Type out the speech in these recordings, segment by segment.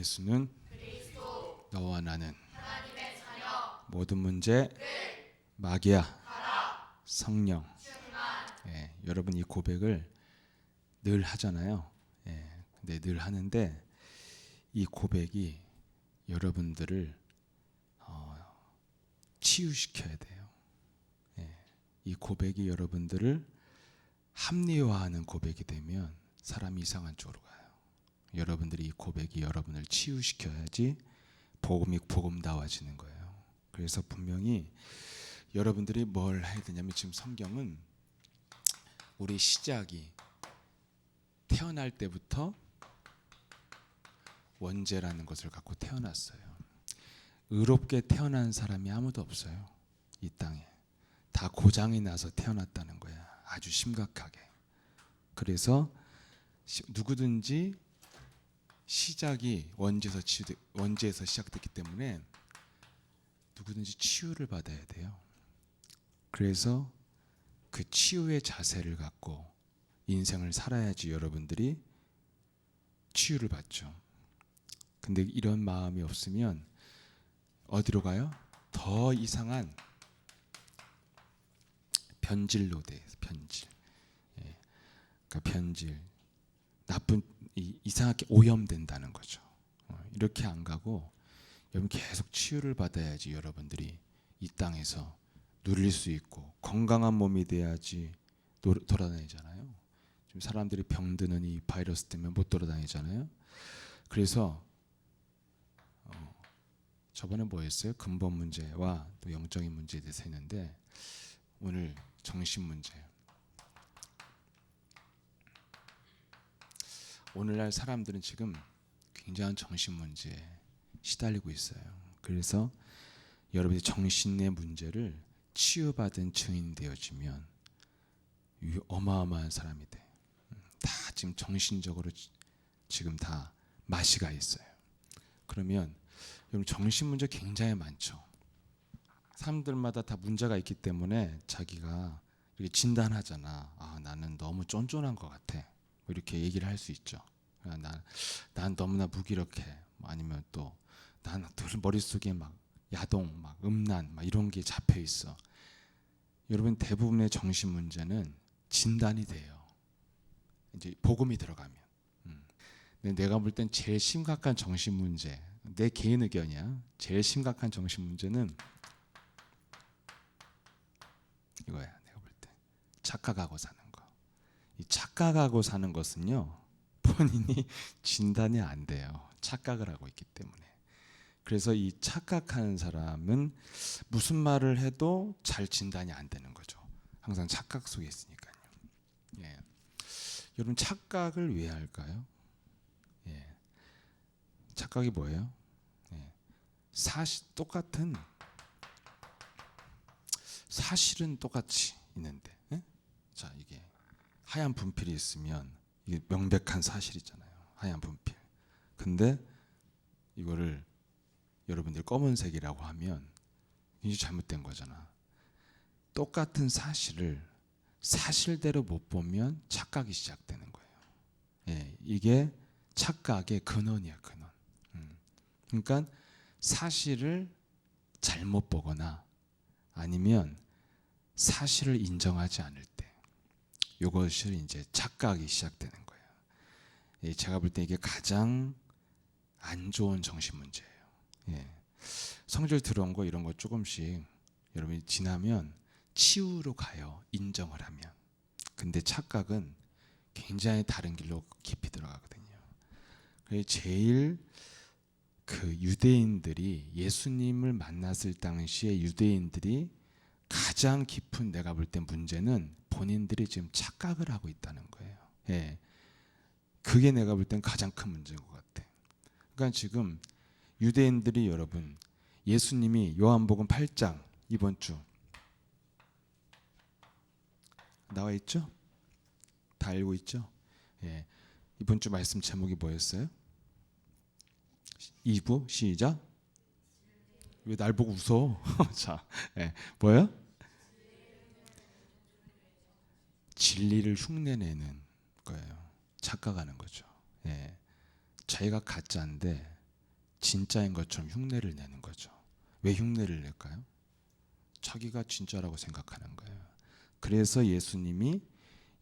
예수는 너와 나는 모든 문제 마귀야 성령. 여러분 이 고백을 늘 하잖아요. 근데 늘 하는데 이 고백이 여러분들을 치유시켜야 돼요. 이 고백이 여러분들을 합리화하는 고백이 되면 사람이 이상한 쪽으로 가요. 여러분들이 이 고백이 여러분을 치유시켜야지 복음이 복음다워지는 거예요. 그래서 분명히 여러분들이 뭘 해야 되냐면, 지금 성경은 우리 시작이 태어날 때부터 원죄라는 것을 갖고 태어났어요. 의롭게 태어난 사람이 아무도 없어요. 이 땅에 다 고장이 나서 태어났다는 거야. 아주 심각하게. 그래서 누구든지 시작이 원죄에서 시작됐기 때문에 누구든지 치유를 받아야 돼요. 그래서 그 치유의 자세를 갖고 인생을 살아야지 여러분들이 치유를 받죠. 근데 이런 마음이 없으면 어디로 가요? 더 이상한 변질로 돼요. 변질. 그러니까 변질. 나쁜 이상하게 오염된다는 거죠. 이렇게 안 가고 여러분 계속 치유를 받아야지 여러분들이 이 땅에서 누릴 수 있고 건강한 몸이 돼야지 돌아다니잖아요. 지금 사람들이 병드는 이 바이러스 때문에 못 돌아다니잖아요. 그래서 저번에 뭐 했어요? 근본 문제와 또 영적인 문제에 대해서 했는데 오늘 정신 문제. 오늘날 사람들은 지금 굉장한 정신 문제에 시달리고 있어요. 그래서 여러분이 정신의 문제를 치유받은 증인 되어지면 어마어마한 사람이 돼. 다 지금 정신적으로 지금 다 마시가 있어요. 그러면 여러분 정신 문제 굉장히 많죠. 사람들마다 다 문제가 있기 때문에 자기가 이렇게 진단하잖아. 아, 나는 너무 쫀쫀한 것 같아. 이렇게 얘기를 할 수 있죠. 난 너무나 무기력해. 아니면 또 난 머릿속에 막 야동, 막 음란, 막 이런 게 잡혀 있어. 여러분 대부분의 정신 문제는 진단이 돼요. 이제 복음이 들어가면. 근데 내가 볼 땐 제일 심각한 정신 문제, 내 개인 의견이야. 제일 심각한 정신 문제는 이거야. 내가 볼 때 착각하고 사는 거. 이 착각하고 사는 것은요, 본인이 진단이 안 돼요. 착각을 하고 있기 때문에. 그래서 이 착각하는 사람은 무슨 말을 해도 잘 진단이 안 되는 거죠. 항상 착각 속에 있으니까요. 여러분 착각을 왜 할까요? 착각이 뭐예요? 사실은 똑같이 있는데, 자, 이게 하얀 분필이 있으면 이게 명백한 사실이잖아요. 하얀 분필. 근데 이거를 여러분들 검은색이라고 하면 이게 잘못된 거잖아. 똑같은 사실을 사실대로 못 보면 착각이 시작되는 거예요. 이게 착각의 근원이야, 근원. 그러니까 사실을 잘못 보거나 아니면 사실을 인정하지 않을 때, 이것이 이제 착각이 시작되는 거예요. 제가 볼 때 이게 가장 안 좋은 정신 문제예요. 성질 들어온 거 이런 거 조금씩 여러분이 지나면 치유로 가요. 인정을 하면. 근데 착각은 굉장히 다른 길로 깊이 들어가거든요. 제일 그 유대인들이 예수님을 만났을 당시에 유대인들이 가장 깊은, 내가 볼 때 문제는 본인들이 지금 착각을 하고 있다는 거예요. 그게 내가 볼 땐 가장 큰 문제인 것 같아. 그러니까 지금 유대인들이, 여러분 예수님이 요한복음 8장 이번 주 나와 있죠? 다 알고 있죠? 이번 주 말씀 제목이 뭐였어요? 2부 시작. 왜 날 보고 웃어? 자, 뭐예요? 진리를 흉내내는 거예요. 착각하는 거죠. 자기가 가짜인데 진짜인 것처럼 흉내를 내는 거죠. 왜 흉내를 낼까요? 자기가 진짜라고 생각하는 거예요. 그래서 예수님이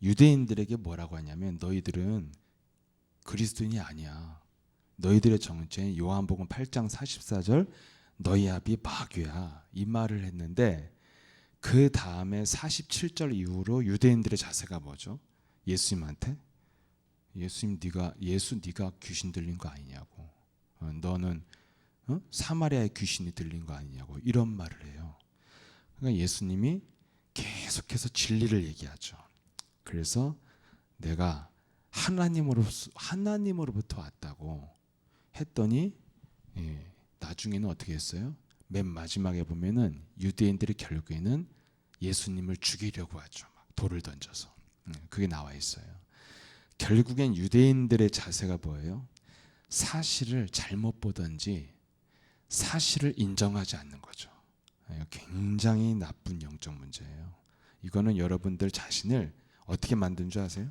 유대인들에게 뭐라고 하냐면 너희들은 그리스도인이 아니야. 너희들의 정체는 요한복음 8장 44절 너희 아비 마귀야. 이 말을 했는데 그 다음에 47절 이후로 유대인들의 자세가 뭐죠? 예수님한테 예수님 네가 귀신 들린 거 아니냐고. 너는 사마리아의 귀신이 들린 거 아니냐고 이런 말을 해요. 그러니까 예수님이 계속해서 진리를 얘기하죠. 그래서 내가 하나님으로부터 왔다고 했더니 나중에는 어떻게 했어요? 맨 마지막에 보면은 유대인들이 결국에는 예수님을 죽이려고 하죠. 막 돌을 던져서. 그게 나와 있어요. 결국엔 유대인들의 자세가 뭐예요? 사실을 잘못 보든지 사실을 인정하지 않는 거죠. 굉장히 나쁜 영적 문제예요. 이거는 여러분들 자신을 어떻게 만든 줄 아세요?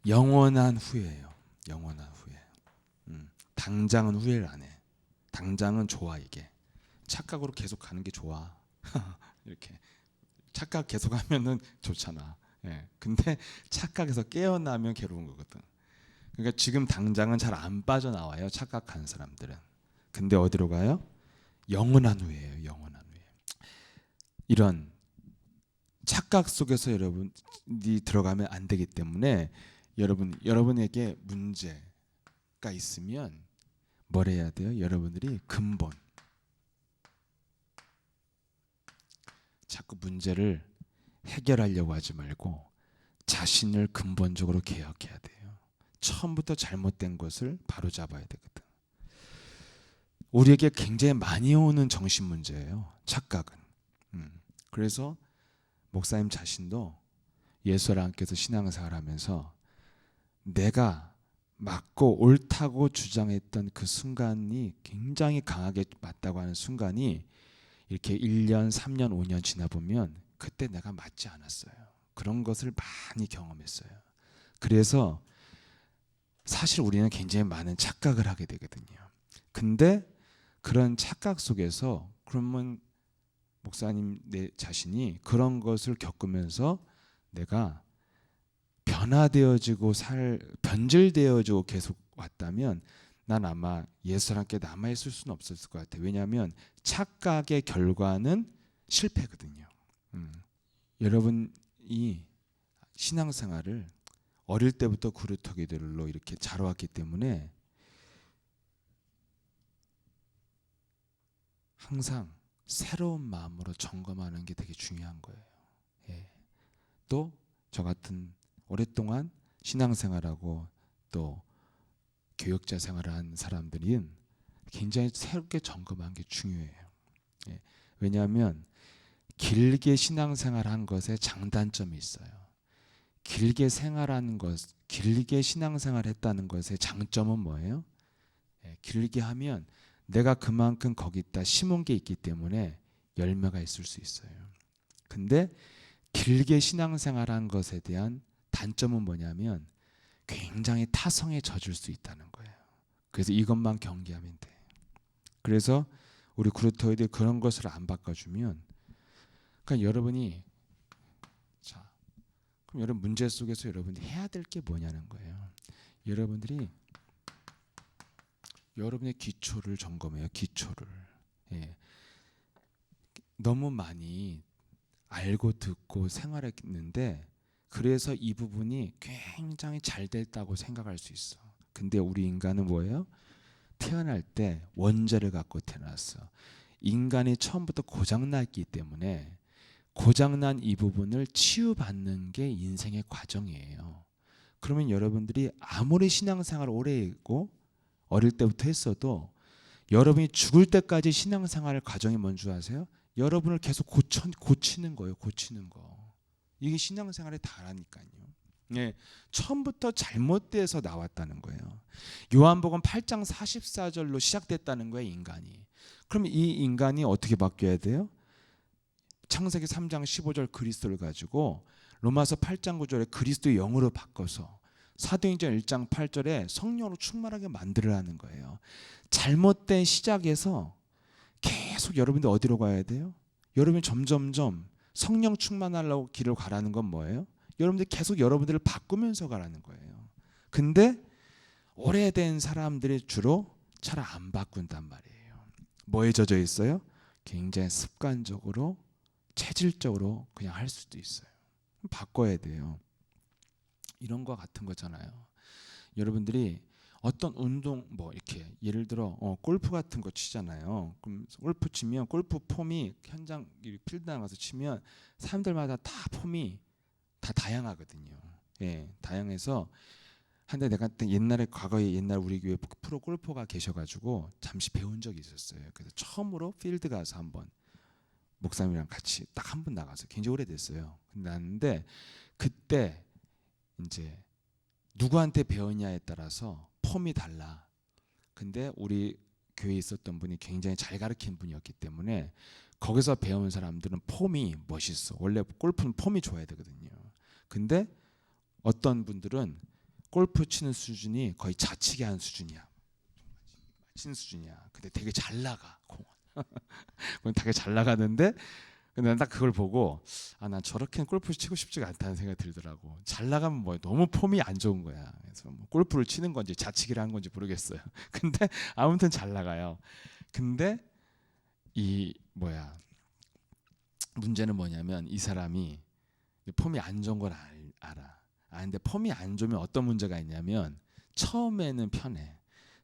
영원한 후회예요. 영원한 후회. 당장은 후회를 안 해. 당장은 좋아 이게. 착각으로 계속 가는 게 좋아. 이렇게 착각 계속하면은 좋잖아. 근데 착각에서 깨어나면 괴로운 거거든. 그러니까 지금 당장은 잘 안 빠져나와요. 착각하는 사람들은. 근데 어디로 가요? 영원한 후회예요. 영원한 후회. 이런 착각 속에서 여러분이 들어가면 안 되기 때문에 여러분에게 문제가 있으면 뭘 해야 돼요? 여러분들이 근본 자꾸 문제를 해결하려고 하지 말고 자신을 근본적으로 개혁해야 돼요. 처음부터 잘못된 것을 바로잡아야 되거든. 우리에게 굉장히 많이 오는 정신 문제예요. 착각은. 그래서 목사님 자신도 예수님께서 신앙생활 하면서 내가 맞고 옳다고 주장했던 그 순간이 굉장히 강하게 맞다고 하는 순간이 이렇게 1년, 3년, 5년 지나 보면 그때 내가 맞지 않았어요. 그런 것을 많이 경험했어요. 그래서 사실 우리는 굉장히 많은 착각을 하게 되거든요. 근데 그런 착각 속에서 그러면 목사님 내 자신이 그런 것을 겪으면서 내가 변질되어지고 계속 왔다면 난 아마 예수님께 남아있을 수는 없었을 것 같아요. 왜냐하면 착각의 결과는 실패거든요. 여러분이 신앙생활을 어릴 때부터 그루터기들로 이렇게 자라왔기 때문에 항상 새로운 마음으로 점검하는 게 되게 중요한 거예요. 또 저 같은 오랫동안 신앙생활하고 또 교역자 생활을 한 사람들은 굉장히 새롭게 점검하는 게 중요해요. 왜냐하면 길게 신앙생활한 것에 장단점이 있어요. 길게 신앙생활했다는 것의 장점은 뭐예요? 길게 하면 내가 그만큼 거기다 심은 게 있기 때문에 열매가 있을 수 있어요. 근데 길게 신앙생활한 것에 대한 단점은 뭐냐면 굉장히 타성에 젖을 수 있다는 거예요. 그래서 이것만 경계하면 돼. 그래서 우리 그루터기들이 그런 것을 안 바꿔주면 그러니까 여러분이 그럼 여러분 문제 속에서 여러분이 해야 될 게 뭐냐는 거예요. 여러분들이 여러분의 기초를 점검해요. 기초를. 너무 많이 알고 듣고 생활했는데 그래서 이 부분이 굉장히 잘 됐다고 생각할 수 있어. 근데 우리 인간은 뭐예요? 태어날 때 원죄를 갖고 태어났어. 인간이 처음부터 고장났기 때문에 고장난 이 부분을 치유받는 게 인생의 과정이에요. 그러면 여러분들이 아무리 신앙생활을 오래 했고 어릴 때부터 했어도 여러분이 죽을 때까지 신앙생활 과정이 뭔지 아세요? 여러분을 계속 고치는 거예요. 고치는 거. 이게 신앙생활의 다라니까요. 처음부터 잘못돼서 나왔다는 거예요. 요한복음 8장 44절로 시작됐다는 거예요. 인간이. 그럼 이 인간이 어떻게 바뀌어야 돼요? 창세기 3장 15절 그리스도를 가지고 로마서 8장 9절에 그리스도의 영으로 바꿔서 사도행전 1장 8절에 성령으로 충만하게 만들으라는 거예요. 잘못된 시작에서 계속 여러분들 어디로 가야 돼요? 여러분이 점점점 성령 충만하려고 길을 가라는 건 뭐예요? 여러분들 계속 여러분들을 바꾸면서 가라는 거예요. 근데 오래된 사람들이 주로 잘 안 바꾼단 말이에요. 뭐에 젖어 있어요? 굉장히 습관적으로 체질적으로 그냥 할 수도 있어요. 바꿔야 돼요. 이런 거 같은 거잖아요. 여러분들이 어떤 운동 뭐 이렇게 예를 들어 골프 같은 거 치잖아요. 그럼 골프 치면 골프 폼이 현장 필드 나가서 치면 사람들마다 다 폼이 다 다양하거든요. 예, 다양해서 한데 내가 옛날에 과거에 옛날 우리 교회 프로 골퍼가 계셔가지고 잠시 배운 적이 있었어요. 그래서 처음으로 필드 가서 한번 목사님이랑 같이 딱 한 번 나가서 굉장히 오래됐어요. 나는데 그때 이제 누구한테 배웠냐에 따라서 폼이 달라. 근데 우리 교회에 있었던 분이 굉장히 잘 가르친 분이었기 때문에 거기서 배운 사람들은 폼이 멋있어. 원래 골프는 폼이 좋아야 되거든요. 근데 어떤 분들은 골프 치는 수준이 거의 자치기 한 수준이야. 치는 수준이야. 근데 되게 잘 나가 공은. 되게 잘 나가는데 난 딱 그걸 보고 난 저렇게는 골프 치고 싶지가 않다는 생각이 들더라고. 잘 나가면 뭐 너무 폼이 안 좋은 거야. 그래서 뭐 골프를 치는 건지 자치기를 한 건지 모르겠어요. 근데 아무튼 잘 나가요. 근데 이 문제는 뭐냐면 이 사람이 폼이 안 좋은 걸 알아. 근데 폼이 안 좋으면 어떤 문제가 있냐면 처음에는 편해.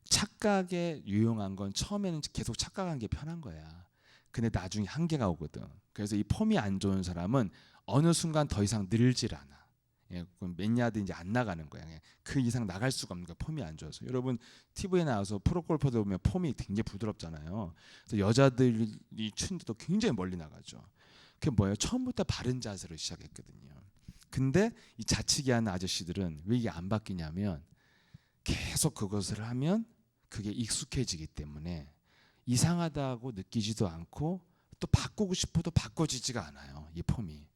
착각에 유용한 건 처음에는 계속 착각한 게 편한 거야. 근데 나중에 한계가 오거든. 그래서 이 폼이 안 좋은 사람은 어느 순간 더 이상 늘질 않아. 예, 몇 야드 이제 안 나가는 거야. 그 이상 나갈 수가 없는 거야. 폼이 안 좋아서. 여러분 TV에 나와서 프로 골퍼들 보면 폼이 굉장히 부드럽잖아요. 그래서 여자들이 치는데도 굉장히 멀리 나가죠. 그게 뭐예요? 처음부터 바른 자세로 시작했거든요. 근데 이 자치기 하는 아저씨들은 왜 이게 안 바뀌냐면 계속 그것을 하면 그게 익숙해지기 때문에 이상하다고 느끼지도 않고 또 바꾸고 싶어도 바꿔지지가 않아요. 이 폼이.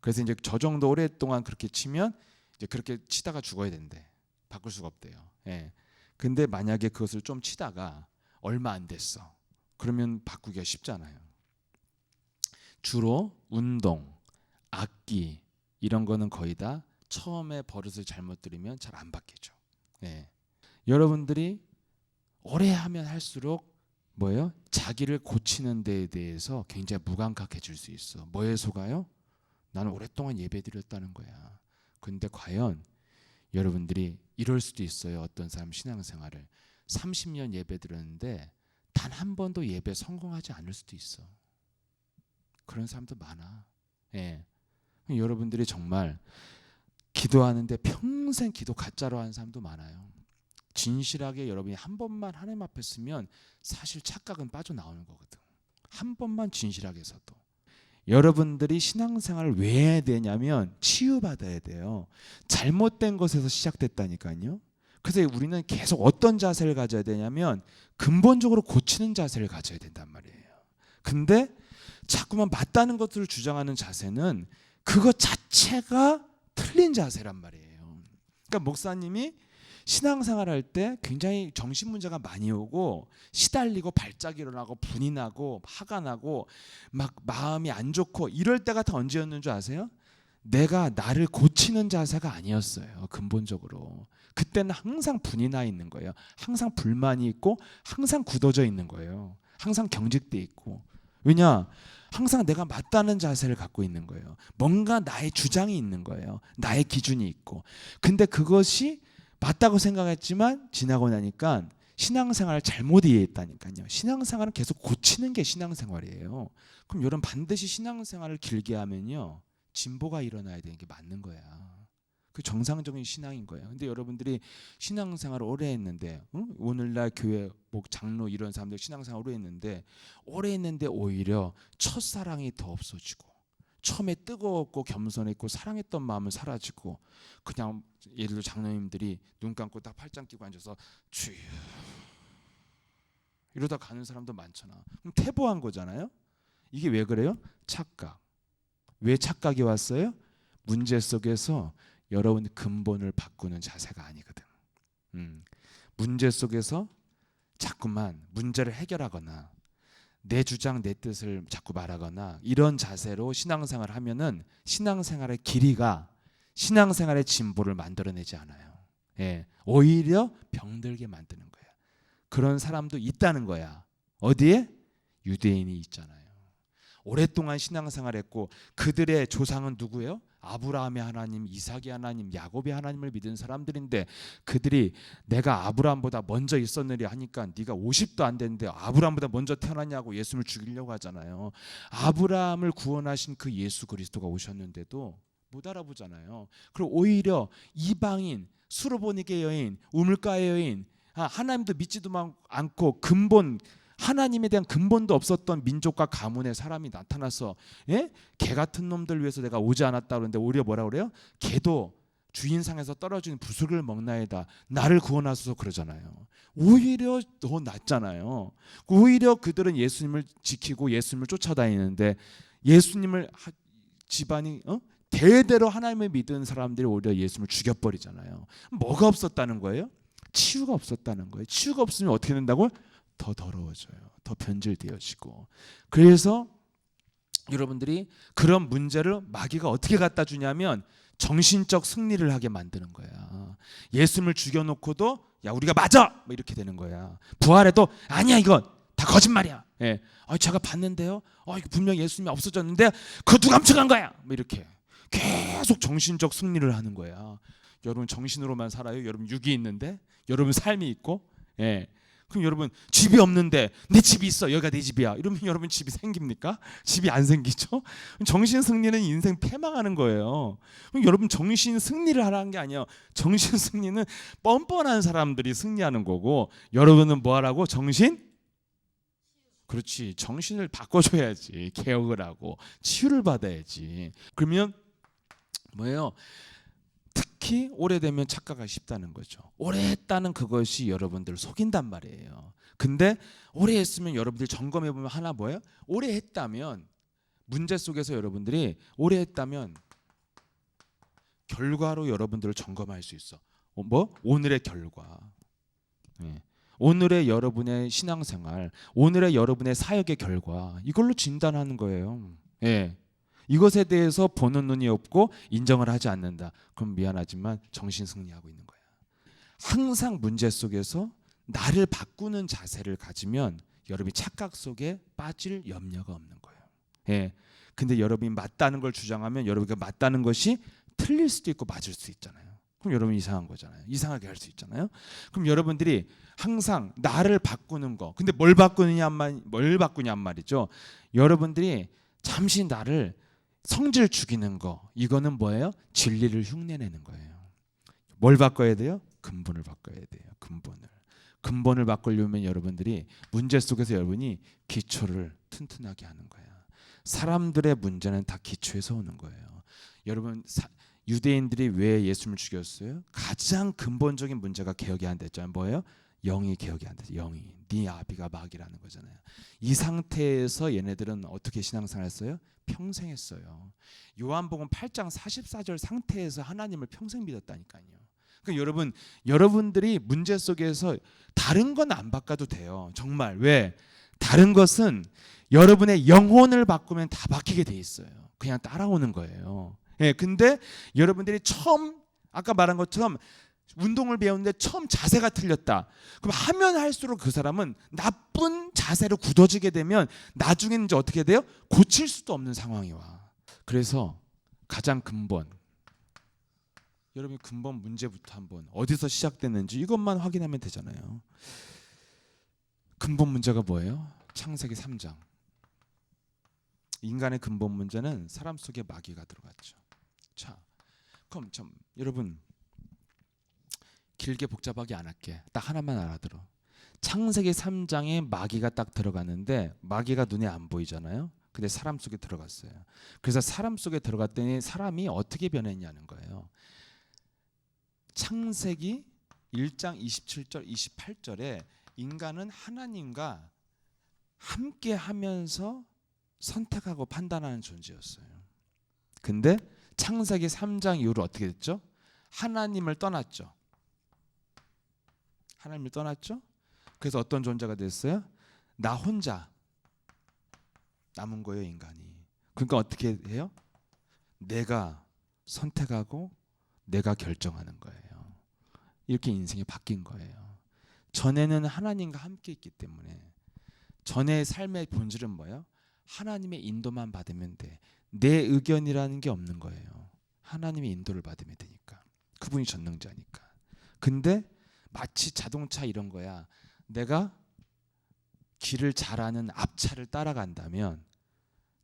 그래서 이제 저 정도 오랫동안 그렇게 치면 이제 그렇게 치다가 죽어야 된대. 바꿀 수가 없대요. 예. 근데 만약에 그것을 좀 치다가 얼마 안 됐어. 그러면 바꾸기가 쉽잖아요. 주로 운동, 악기 이런 거는 거의 다 처음에 버릇을 잘못 들이면 잘 안 바뀌죠. 예. 여러분들이 오래 하면 할수록 뭐예요? 자기를 고치는 데에 대해서 굉장히 무감각해질 수 있어. 뭐에 속아요? 나는 오랫동안 예배 드렸다는 거야. 근데 과연 여러분들이 이럴 수도 있어요. 어떤 사람 신앙생활을 30년 예배 드렸는데 단 한 번도 예배 성공하지 않을 수도 있어. 그런 사람도 많아. 예. 여러분들이 정말 기도하는데 평생 기도 가짜로 하는 사람도 많아요. 진실하게 여러분이 한 번만 하나님 앞에 쓰면 사실 착각은 빠져나오는 거거든. 한 번만 진실하게 서도. 여러분들이 신앙생활을 왜 해야 되냐면 치유받아야 돼요. 잘못된 것에서 시작됐다니까요. 그래서 우리는 계속 어떤 자세를 가져야 되냐면 근본적으로 고치는 자세를 가져야 된단 말이에요. 근데 자꾸만 맞다는 것들을 주장하는 자세는 그것 자체가 틀린 자세란 말이에요. 그러니까 목사님이 신앙생활 할 때 굉장히 정신 문제가 많이 오고 시달리고 발작이 일어나고 분이 나고 화가 나고 막 마음이 안 좋고 이럴 때가 다 언제였는 줄 아세요? 내가 나를 고치는 자세가 아니었어요. 근본적으로. 그때는 항상 분이 나 있는 거예요. 항상 불만이 있고 항상 굳어져 있는 거예요. 항상 경직돼 있고. 왜냐? 항상 내가 맞다는 자세를 갖고 있는 거예요. 뭔가 나의 주장이 있는 거예요. 나의 기준이 있고. 근데 그것이 맞다고 생각했지만 지나고 나니까 신앙생활을 잘못 이해했다니까요. 신앙생활은 계속 고치는 게 신앙생활이에요. 그럼 여러분 반드시 신앙생활을 길게 하면요. 진보가 일어나야 되는 게 맞는 거야. 그 정상적인 신앙인 거예요. 근데 여러분들이 신앙생활을 오래 했는데 오늘날 교회 목 장로 이런 사람들 신앙생활 오래 했는데 오히려 첫사랑이 더 없어지고 처음에 뜨거웠고 겸손했고 사랑했던 마음은 사라지고 그냥 예를 들어 장로님들이 눈 감고 딱 팔짱 끼고 앉아서 주여 이러다 가는 사람도 많잖아. 그럼 퇴보한 거잖아요. 이게 왜 그래요? 착각. 왜 착각이 왔어요? 문제 속에서 여러분 근본을 바꾸는 자세가 아니거든. 문제 속에서 자꾸만 문제를 해결하거나 내 주장 내 뜻을 자꾸 말하거나 이런 자세로 신앙생활을 하면은 신앙생활의 길이가 신앙생활의 진보를 만들어내지 않아요. 예, 오히려 병들게 만드는 거야. 그런 사람도 있다는 거야. 어디에? 유대인이 있잖아요. 오랫동안 신앙생활했고 그들의 조상은 누구예요? 아브라함의 하나님, 이삭의 하나님, 야곱의 하나님을 믿은 사람들인데 그들이 내가 아브라함보다 먼저 있었느냐 하니까 네가 50도 안 됐는데 아브라함보다 먼저 태어났냐고 예수님을 죽이려고 하잖아요. 아브라함을 구원하신 그 예수 그리스도가 오셨는데도 못 알아보잖아요. 그리고 오히려 이방인, 수르보니게 여인, 우물가의 여인, 하나님도 믿지도 않고 근본 하나님에 대한 근본도 없었던 민족과 가문의 사람이 나타나서 개 같은 놈들 위해서 내가 오지 않았다 그러는데 오히려 뭐라 그래요? 개도 주인상에서 떨어진 부스를 먹나이다. 나를 구원하소서 그러잖아요. 오히려 더 낫잖아요. 오히려 그들은 예수님을 지키고 예수님을 쫓아다니는데 예수님을 집안이 대대로 하나님을 믿은 사람들이 오히려 예수님을 죽여버리잖아요. 뭐가 없었다는 거예요? 치유가 없었다는 거예요. 치유가 없으면 어떻게 된다고요? 더 더러워져요. 더 변질되어지고. 그래서 여러분들이 그런 문제를 마귀가 어떻게 갖다 주냐면 정신적 승리를 하게 만드는 거야. 예수님을 죽여놓고도 야 우리가 맞아! 뭐 이렇게 되는 거야. 부활해도 아니야 이건 다 거짓말이야. 예. 제가 봤는데요. 이거 분명 예수님이 없어졌는데 그거 누가 훔쳐간 거야. 뭐 이렇게 계속 정신적 승리를 하는 거야. 여러분 정신으로만 살아요? 여러분 육이 있는데? 여러분 삶이 있고? 예. 그럼 여러분 집이 없는데 내 집이 있어 여기가 내 집이야 이러면 여러분 집이 생깁니까? 집이 안 생기죠? 정신 승리는 인생 패망하는 거예요. 그럼 여러분 정신 승리를 하라는 게 아니에요. 정신 승리는 뻔뻔한 사람들이 승리하는 거고 여러분은 뭐 하라고? 그렇지 정신을 바꿔줘야지. 개혁을 하고 치유를 받아야지. 그러면 뭐예요? 특히 오래되면 착각하기 쉽다는 거죠. 오래 했다는 그것이 여러분들을 속인단 말이에요. 근데 오래 했으면 여러분들 점검해 보면 하나 뭐예요? 오래 했다면 문제 속에서 여러분들이 오래 했다면 결과로 여러분들을 점검할 수 있어. 뭐? 오늘의 결과. 네. 오늘의 여러분의 신앙생활, 오늘의 여러분의 사역의 결과 이걸로 진단하는 거예요. 예. 이것에 대해서 보는 눈이 없고 인정을 하지 않는다. 그럼 미안하지만 정신 승리하고 있는 거야. 항상 문제 속에서 나를 바꾸는 자세를 가지면 여러분이 착각 속에 빠질 염려가 없는 거예요. 예. 근데 여러분이 맞다는 걸 주장하면 여러분이 맞다는 것이 틀릴 수도 있고 맞을 수 있잖아요. 그럼 여러분 이상한 거잖아요. 이상하게 할 수 있잖아요. 그럼 여러분들이 항상 나를 바꾸는 거. 근데 뭘 바꾸냐 말이죠. 여러분들이 잠시 나를 성질 죽이는 거 이거는 뭐예요? 진리를 흉내내는 거예요. 뭘 바꿔야 돼요? 근본을 바꿔야 돼요. 근본을 바꾸려면 여러분들이 문제 속에서 여러분이 기초를 튼튼하게 하는 거야. 사람들의 문제는 다 기초에서 오는 거예요. 여러분 유대인들이 왜 예수님을 죽였어요? 가장 근본적인 문제가 개혁이 안 됐잖아요. 뭐예요? 영이 개혁이 안 됐어요. 영이 네 아비가 마귀라는 거잖아요. 이 상태에서 얘네들은 어떻게 신앙생활 했어요? 평생 했어요. 요한복음 8장 44절 상태에서 하나님을 평생 믿었다니까요. 그러니까 여러분들이 문제 속에서 다른 건 안 바꿔도 돼요. 정말. 왜? 다른 것은 여러분의 영혼을 바꾸면 다 바뀌게 돼 있어요. 그냥 따라오는 거예요. 예, 근데 여러분들이 처음 아까 말한 것처럼 운동을 배우는데 처음 자세가 틀렸다. 그럼 하면 할수록 그 사람은 나쁜 자세로 굳어지게 되면 나중에는 이제 어떻게 돼요? 고칠 수도 없는 상황이 와. 그래서 가장 근본 여러분 근본 문제부터 한번 어디서 시작됐는지 이것만 확인하면 되잖아요. 근본 문제가 뭐예요? 창세기 3장. 인간의 근본 문제는 사람 속에 마귀가 들어갔죠. 자, 그럼 여러분 길게 복잡하게 안 할게. 딱 하나만 알아들어. 창세기 3장에 마귀가 딱 들어갔는데 마귀가 눈에 안 보이잖아요. 근데 사람 속에 들어갔어요. 그래서 사람 속에 들어갔더니 사람이 어떻게 변했냐는 거예요. 창세기 1장 27절 28절에 인간은 하나님과 함께 하면서 선택하고 판단하는 존재였어요. 근데 창세기 3장 이후로 어떻게 됐죠? 하나님을 떠났죠. 하나님을 떠났죠. 그래서 어떤 존재가 됐어요? 나 혼자 남은 거예요, 인간이. 그러니까 어떻게 해요? 내가 선택하고 내가 결정하는 거예요. 이렇게 인생이 바뀐 거예요. 전에는 하나님과 함께 있기 때문에 전의 삶의 본질은 뭐예요? 하나님의 인도만 받으면 돼. 내 의견이라는 게 없는 거예요. 하나님의 인도를 받으면 되니까. 그분이 전능자니까. 근데 마치 자동차 이런 거야. 내가 길을 잘 아는 앞차를 따라간다면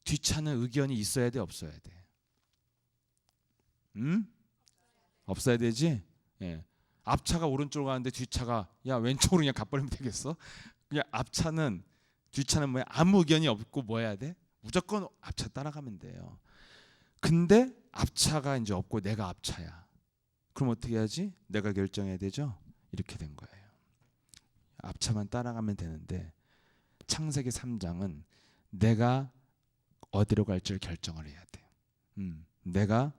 뒷차는 의견이 있어야 돼, 없어야 돼? 없어야 되지? 예. 앞차가 오른쪽으로 가는데 뒷차가 야 왼쪽으로 그냥 가버리면 되겠어? 그냥 앞차는 뒷차는 뭐야? 아무 의견이 없고 뭐 해야 돼? 무조건 앞차 따라가면 돼요. 근데 앞차가 이제 없고 내가 앞차야. 그럼 어떻게 하지? 내가 결정해야 되죠? 이렇게 된 거예요. 앞차만 따라가면 되는데 창세기 3장은 내가 어디로 갈지를 결정을 해야 돼. 내가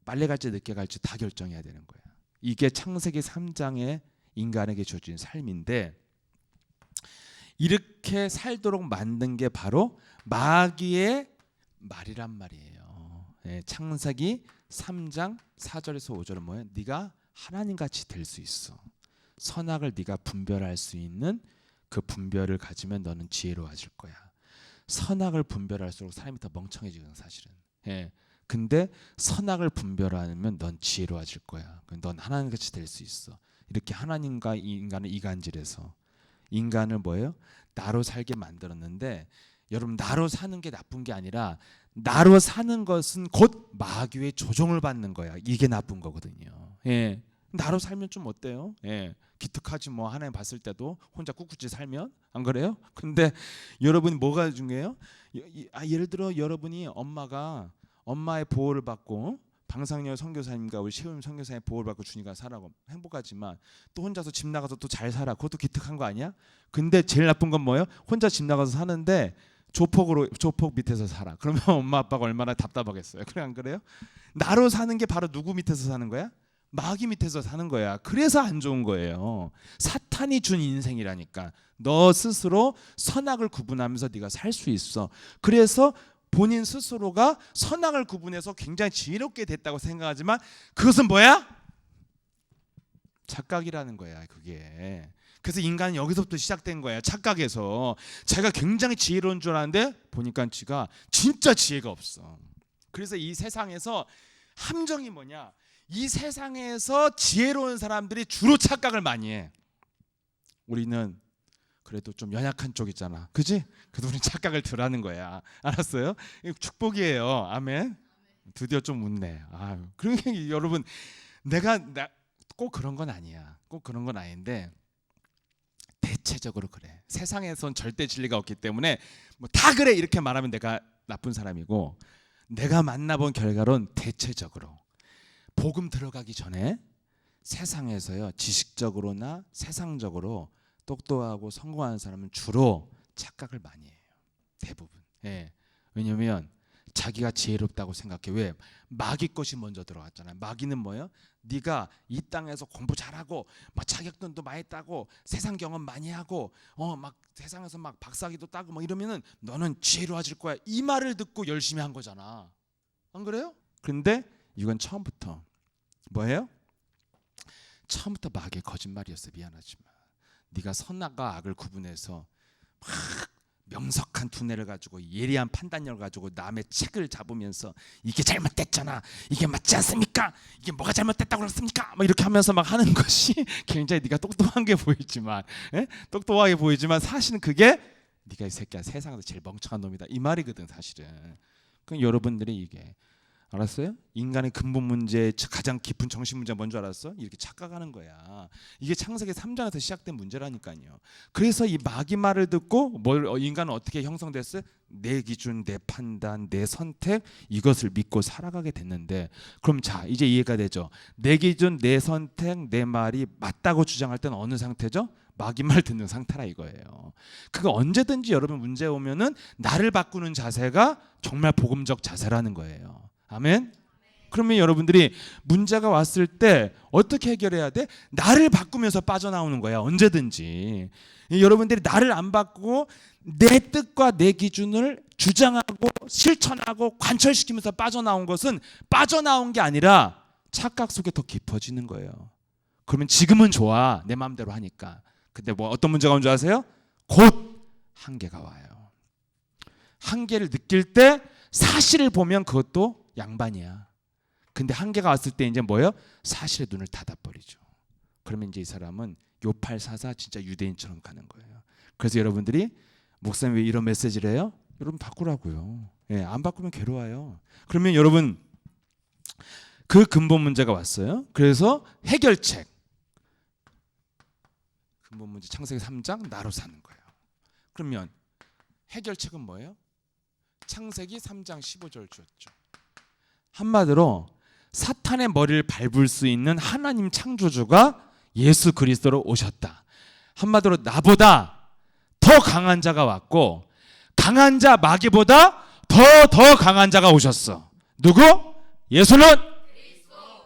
빨리 갈지 늦게 갈지 다 결정해야 되는 거야. 이게 창세기 3장의 인간에게 주어진 삶인데 이렇게 살도록 만든 게 바로 마귀의 말이란 말이에요. 예, 창세기 3장 4절에서 5절은 뭐예요? 네가 하나님같이 될 수 있어. 선악을 네가 분별할 수 있는 그 분별을 가지면 너는 지혜로워질 거야. 선악을 분별할수록 사람이 더 멍청해지거든 사실은. 예. 근데 선악을 분별하면 넌 지혜로워질 거야. 넌 하나님같이 될 수 있어. 이렇게 하나님과 인간을 이간질해서 인간을 뭐예요? 나로 살게 만들었는데 여러분 나로 사는 게 나쁜 게 아니라 나로 사는 것은 곧 마귀의 조종을 받는 거야. 이게 나쁜 거거든요. 예. 나로 살면 좀 어때요? 예. 기특하지 뭐 하나님 봤을 때도 혼자 꿋꿋이 살면 안 그래요? 근데 여러분이 뭐가 중요해요? 예를 들어 여러분이 엄마의 보호를 받고 방상열 선교사님과 우리 시우님 선교사님 보호를 받고 주니까 살아고 행복하지만 또 혼자서 집 나가서 또 잘 살아. 그것도 기특한 거 아니야? 근데 제일 나쁜 건 뭐예요? 혼자 집 나가서 사는데 조폭 밑에서 살아. 그러면 엄마 아빠가 얼마나 답답하겠어요. 그래 안 그래요? 나로 사는 게 바로 누구 밑에서 사는 거야? 마귀 밑에서 사는 거야. 그래서 안 좋은 거예요. 사탄이 준 인생이라니까. 너 스스로 선악을 구분하면서 네가 살 수 있어. 그래서 본인 스스로가 선악을 구분해서 굉장히 지혜롭게 됐다고 생각하지만 그것은 뭐야? 착각이라는 거야. 그게. 그래서 인간은 여기서부터 시작된 거야. 착각에서. 자기가 굉장히 지혜로운 줄 아는데 보니까 지가 진짜 지혜가 없어. 그래서 이 세상에서 함정이 뭐냐? 이 세상에서 지혜로운 사람들이 주로 착각을 많이 해. 우리는 그래도 좀 연약한 쪽 있잖아. 그지? 그래도 우리는 착각을 덜 하는 거야. 알았어요? 축복이에요. 아멘. 드디어 좀 웃네. 아유. 그러니까 여러분 내가 꼭 그런 건 아니야. 꼭 그런 건 아닌데 대체적으로 그래. 세상에선 절대 진리가 없기 때문에 뭐 다 그래 이렇게 말하면 내가 나쁜 사람이고 내가 만나본 결과론 대체적으로 복음 들어가기 전에 세상에서요 지식적으로나 세상적으로 똑똑하고 성공하는 사람은 주로 착각을 많이 해요. 대부분. 예. 왜냐하면 자기가 지혜롭다고 생각해. 왜? 마귀 것이 먼저 들어갔잖아요. 마귀는 뭐예요? 네가 이 땅에서 공부 잘하고 막 자격증도 많이 따고 세상 경험 많이 하고 막 세상에서 막 박사학위도 따고 뭐 이러면은 너는 지혜로워질 거야. 이 말을 듣고 열심히 한 거잖아. 안 그래요? 근데 이건 처음부터 뭐예요? 처음부터 마귀의 거짓말이었어. 미안하지만 네가 선악과 악을 구분해서 막 명석한 두뇌를 가지고 예리한 판단력을 가지고 남의 책을 잡으면서 이게 잘못됐잖아. 이게 맞지 않습니까? 이게 뭐가 잘못됐다고 그렇습니까? 막 이렇게 하면서 막 하는 것이 굉장히 네가 똑똑한 게 보이지만 똑똑하게 보이지만 사실은 그게 네가 이 새끼야 세상에서 제일 멍청한 놈이다 이 말이거든 사실은. 그럼 여러분들이 이게 알았어요? 인간의 근본 문제 가장 깊은 정신 문제가 뭔 줄 알았어? 이렇게 착각하는 거야. 이게 창세기 3장에서 시작된 문제라니까요. 그래서 이 마귀 말을 듣고 인간은 어떻게 형성됐어요? 내 기준, 내 판단, 내 선택 이것을 믿고 살아가게 됐는데 그럼 자 이제 이해가 되죠? 내 기준, 내 선택, 내 말이 맞다고 주장할 때는 어느 상태죠? 마귀 말 듣는 상태라 이거예요. 그거 언제든지 여러분 문제 오면은 나를 바꾸는 자세가 정말 복음적 자세라는 거예요. 아멘. 그러면 여러분들이 문제가 왔을 때 어떻게 해결해야 돼? 나를 바꾸면서 빠져나오는 거야. 언제든지. 여러분들이 나를 안 바꾸고 내 뜻과 내 기준을 주장하고 실천하고 관철시키면서 빠져나온 것은 빠져나온 게 아니라 착각 속에 더 깊어지는 거예요. 그러면 지금은 좋아. 내 마음대로 하니까. 근데 뭐 어떤 문제가 온 줄 아세요? 곧 한계가 와요. 한계를 느낄 때 사실을 보면 그것도 양반이야. 근데 한계가 왔을 때 이제 뭐예요? 사실의 눈을 닫아버리죠. 그러면 이제 이 사람은 요팔사사 진짜 유대인처럼 가는 거예요. 그래서 여러분들이 목사님 왜 이런 메시지를 해요? 여러분 바꾸라고요. 예, 안 바꾸면 괴로워요. 그러면 여러분 그 근본 문제가 왔어요. 그래서 해결책. 근본 문제 창세기 3장 나로 사는 거예요. 그러면 해결책은 뭐예요? 창세기 3장 15절 주었죠. 한마디로 사탄의 머리를 밟을 수 있는 하나님 창조주가 예수 그리스도로 오셨다. 한마디로 나보다 더 강한 자가 왔고 강한 자 마귀보다 더 강한 자가 오셨어. 누구? 예수는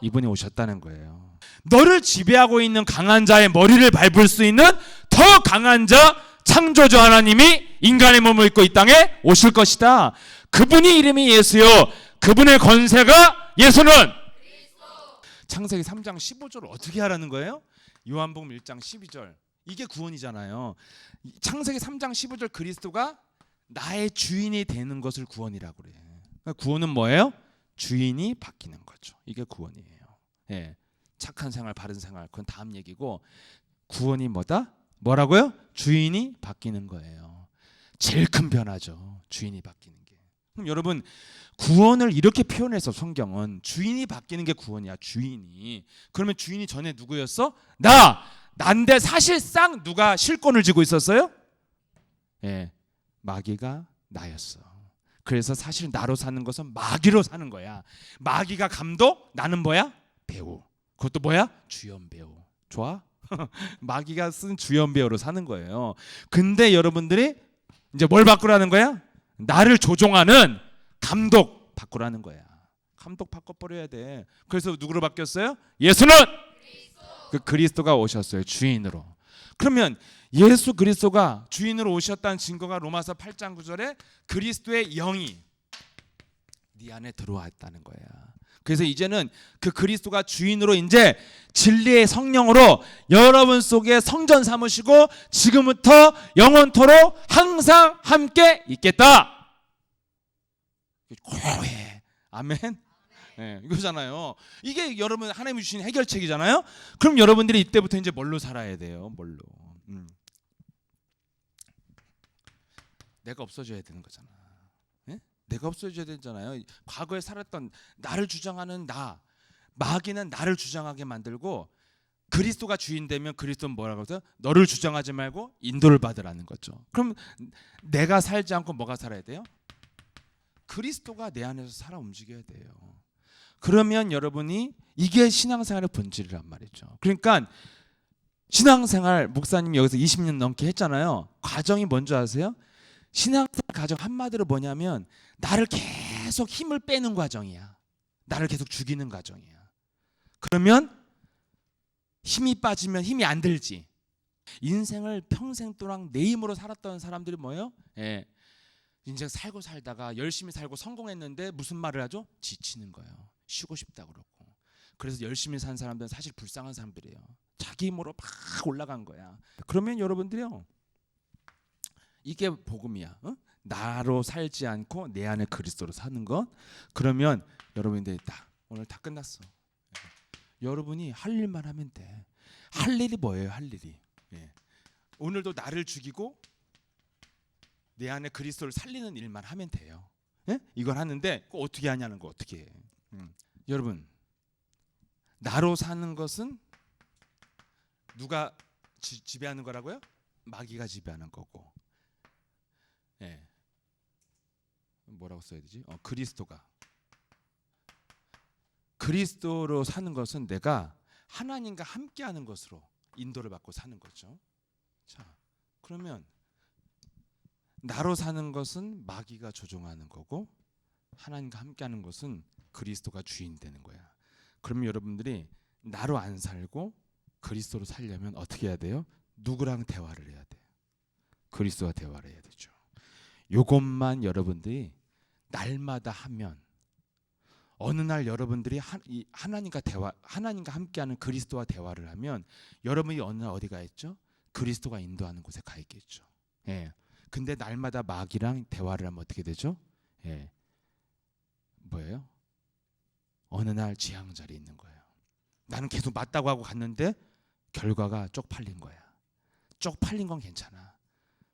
이분이 오셨다는 거예요. 너를 지배하고 있는 강한 자의 머리를 밟을 수 있는 더 강한 자 창조주 하나님이 인간의 몸을 입고 이 땅에 오실 것이다. 그분이 이름이 예수요. 그분의 권세가 예수는 창세기 3장 15절을 어떻게 하라는 거예요? 요한복음 1장 12절. 이게 구원이잖아요. 창세기 3장 15절 그리스도가 나의 주인이 되는 것을 구원이라고 그래요. 그러니까 구원은 뭐예요? 주인이 바뀌는 거죠. 이게 구원이에요. 예. 착한 생활, 바른 생활 그건 다음 얘기고 구원이 뭐다? 뭐라고요? 주인이 바뀌는 거예요. 제일 큰 변화죠. 주인이 바뀌는 게. 그럼 여러분 구원을 이렇게 표현해서 성경은 주인이 바뀌는 게 구원이야. 주인이. 그러면 주인이 전에 누구였어? 난데 사실상 누가 실권을 쥐고 있었어요? 예, 마귀가 나였어. 그래서 사실 나로 사는 것은 마귀로 사는 거야. 마귀가 감독, 나는 뭐야? 배우. 그것도 뭐야? 주연 배우. 좋아? 마귀가 쓴 주연 배우로 사는 거예요. 근데 여러분들이 이제 뭘 바꾸라는 거야? 나를 조종하는 감독 바꾸라는 거야. 감독 바꿔버려야 돼. 그래서 누구로 바뀌었어요? 예수는 그 그리스도가 오셨어요. 주인으로. 그러면 예수 그리스도가 주인으로 오셨다는 증거가 로마서 8장 9절에 그리스도의 영이 네 안에 들어왔다는 거야. 그래서 이제는 그 그리스도가 주인으로 이제 진리의 성령으로 여러분 속에 성전 삼으시고 지금부터 영원토록 항상 함께 있겠다. 고해. 아멘. 네, 이거잖아요. 이게 여러분 하나님이 주신 해결책이잖아요. 그럼 여러분들이 이때부터 이제 뭘로 살아야 돼요? 뭘로? 내가 없어져야 되는 거잖아. 네? 내가 없어져야 되잖아요. 과거에 살았던 나를 주장하는 나, 마귀는 나를 주장하게 만들고 그리스도가 주인 되면 그리스도는 뭐라고 해서 너를 주장하지 말고 인도를 받으라는 거죠. 그럼 내가 살지 않고 뭐가 살아야 돼요? 그리스도가 내 안에서 살아 움직여야 돼요. 그러면 여러분이 이게 신앙생활의 본질이란 말이죠. 그러니까 신앙생활 목사님이 여기서 20년 넘게 했잖아요. 과정이 뭔지 아세요? 신앙생활 과정 한마디로 뭐냐면 나를 계속 힘을 빼는 과정이야. 나를 계속 죽이는 과정이야. 그러면 힘이 빠지면 힘이 안 들지. 인생을 평생 동안 내 힘으로 살았던 사람들이 뭐예요? 예. 인생 살고 살다가 열심히 살고 성공했는데 무슨 말을 하죠? 지치는 거예요. 쉬고 싶다 그러고. 그래서 열심히 산 사람들은 사실 불쌍한 사람들이에요. 자기 힘으로 막 올라간 거야. 그러면 여러분들이요, 이게 복음이야. 어? 나로 살지 않고 내 안에 그리스도로 사는 것. 그러면 여러분들이 오늘 다 끝났어. 여러분이 할 일만 하면 돼. 할 일이 뭐예요? 할 일이. 예. 오늘도 나를 죽이고 내 안에 그리스도를 살리는 일만 하면 돼요. 예? 이걸 하는데 꼭 어떻게 하냐는 거 어떻게 해. 여러분 나로 사는 것은 누가 지배하는 거라고요? 마귀가 지배하는 거고. 예. 뭐라고 써야 되지? 그리스도로 사는 것은 내가 하나님과 함께하는 것으로 인도를 받고 사는 거죠. 자, 그러면 나로 사는 것은 마귀가 조종하는 거고 하나님과 함께하는 것은 그리스도가 주인 되는 거야. 그럼 여러분들이 나로 안 살고 그리스도로 살려면 어떻게 해야 돼요? 누구랑 대화를 해야 돼요? 그리스도와 대화를 해야 되죠. 요것만 여러분들이 날마다 하면 어느 날 여러분들이 하나님과 함께하는 그리스도와 대화를 하면 여러분이 어느 날 어디 가 있죠? 그리스도가 인도하는 곳에 가 있겠죠. 예. 근데 날마다 마귀랑 대화를 하면 어떻게 되죠? 예. 뭐예요? 어느 날 지향 자리에 있는 거예요. 나는 계속 맞다고 하고 갔는데 결과가 쪽팔린 거야. 쪽팔린 건 괜찮아.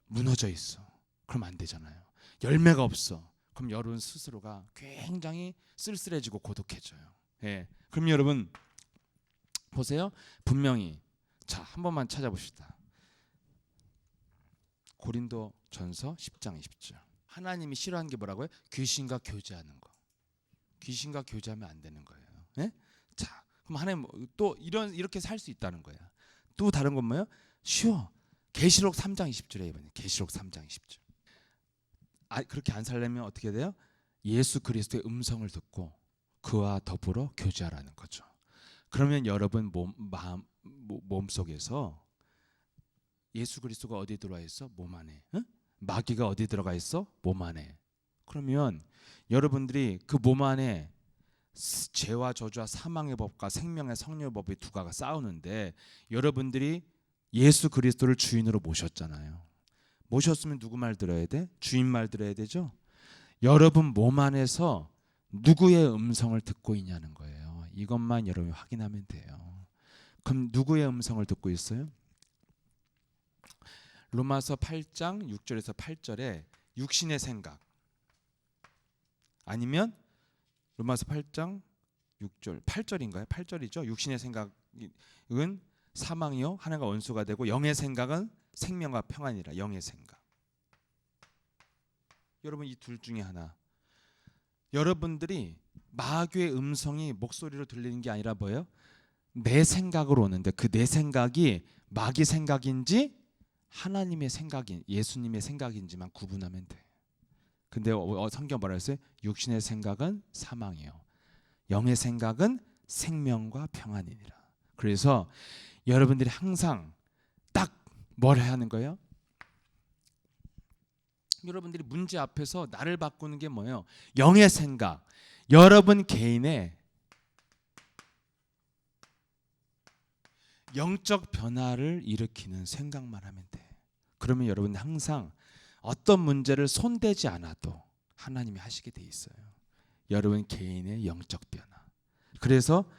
무너져 있어. 그럼 안 되잖아요. 열매가 없어. 그럼 여러분 스스로가 굉장히 쓸쓸해지고 고독해져요. 예. 그럼 여러분 보세요. 분명히 자, 한 번만 찾아봅시다. 고린도전서 10장 20절. 하나님이 싫어하는 게 뭐라고요? 귀신과 교제하는 거. 귀신과 교제하면 안 되는 거예요. 예? 자, 그럼 하나님 또 이렇게 살 수 있다는 거야. 또 다른 건 뭐예요? 쉬워. 계시록 3장 20절에 이번에 계시록 3장 20절. 그렇게 안 살려면 어떻게 돼요? 예수 그리스도의 음성을 듣고 그와 더불어 교제하라는 거죠. 그러면 여러분 몸 속에서 예수 그리스도가 어디 들어와 있어? 몸 안에. 응? 마귀가 어디 들어가 있어? 몸 안에. 그러면 여러분들이 그 몸 안에 죄와 저주와 사망의 법과 생명의 성령의 법이 두 가지가 싸우는데 여러분들이 예수 그리스도를 주인으로 모셨잖아요. 모셨으면 누구 말 들어야 돼? 주인 말 들어야 되죠. 여러분 몸 안에서 누구의 음성을 듣고 있냐는 거예요. 이것만 여러분이 확인하면 돼요. 그럼 누구의 음성을 듣고 있어요? 로마서 8장 6절에서 8절에 육신의 생각 아니면 로마서 8장 6절 8절인가요? 8절이죠. 육신의 생각은 사망이요 하나가 원수가 되고 영의 생각은 생명과 평안이라. 영의 생각. 여러분 이 둘 중에 하나. 여러분들이 마귀의 음성이 목소리로 들리는 게 아니라 뭐예요? 내 생각으로 오는데 그 내 생각이 마귀 생각인지 하나님의 생각인 예수님의 생각인지만 구분하면 돼. 근데 성경 뭐라 했어요? 육신의 생각은 사망이요. 영의 생각은 생명과 평안이니라. 그래서 여러분들이 항상 딱 뭘 해야 하는 거예요? 여러분들이 문제 앞에서 나를 바꾸는 게 뭐예요? 영의 생각. 여러분 개인의 영적 변화를 일으키는 생각만 하면 돼. 그러면 여러분 항상 어떤 문제를 손대지 않아도 하나님이 하시게 돼 있어요. 여러분 개인의 영적 변화. 그래서